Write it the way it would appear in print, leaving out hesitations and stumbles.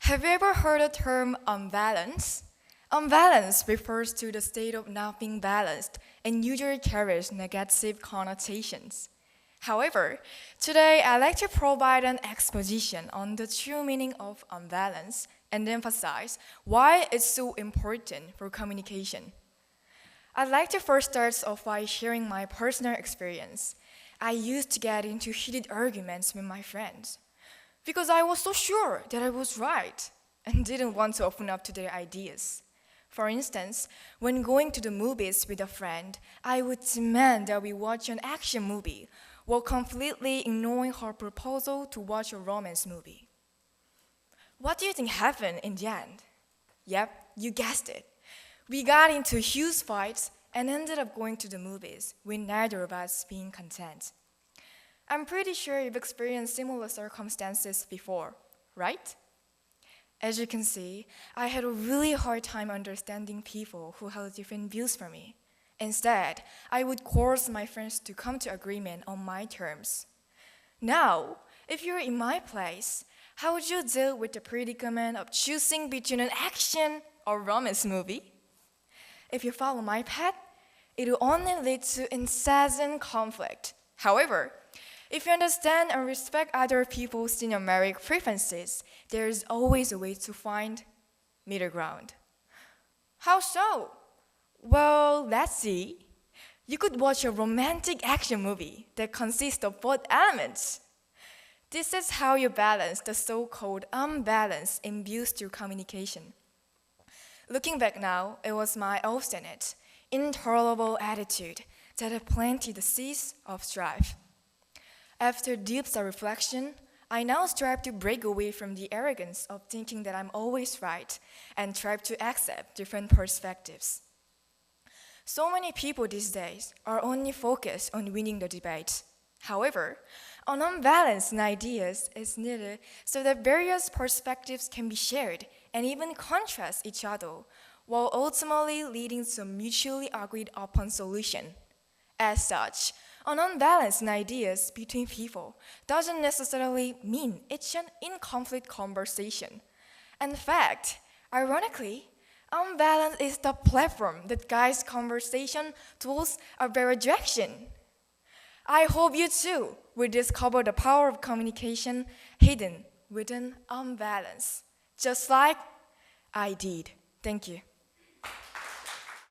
Have you ever heard the term unbalance? Unbalance refers to the state of not being balanced and usually carries negative connotations. However, today I'd like to provide an exposition on the true meaning of unbalance and emphasize why it's so important for communication. I'd like to first start off by sharing my personal experience. I used to get into heated arguments with my friends because I was so sure that I was right and didn't want to open up to their ideas. For instance, when going to the movies with a friend, I would demand that we watch an action movie while completely ignoring her proposal to watch a romance movie. What do you think happened in the end? Yep, you guessed it. We got into huge fights and ended up going to the movies with neither of us being content. I'm pretty sure you've experienced similar circumstances before, right? As you can see, I had a really hard time understanding people who held different views from me. Instead, I would coerce my friends to come to agreement on my terms. Now, if you're in my place, how would you deal with the predicament of choosing between an action or romance movie? If you follow my path, it will only lead to incessant conflict. However, if you understand and respect other people's cinematic preferences, there is always a way to find middle ground. How so? Well, let's see. You could watch a romantic action movie that consists of both elements. This is how you balance the so-called unbalance imbued through communication. Looking back now, it was my obstinate, intolerable attitude that had planted the seeds of strife. After deep self-reflection, I now strive to break away from the arrogance of thinking that I'm always right and strive to accept different perspectives. So many people these days are only focused on winning the debate. However, an unbalanced ideas is needed so that various perspectives can be shared and even contrast each other, while ultimately leading to a mutually agreed upon solution. As such, an unbalanced ideas between people doesn't necessarily mean it's an in-conflict conversation. In fact, ironically, unbalance is the platform that guides conversation towards a better direction. I hope you too will discover the power of communication hidden within unbalance, just like I did. Thank you.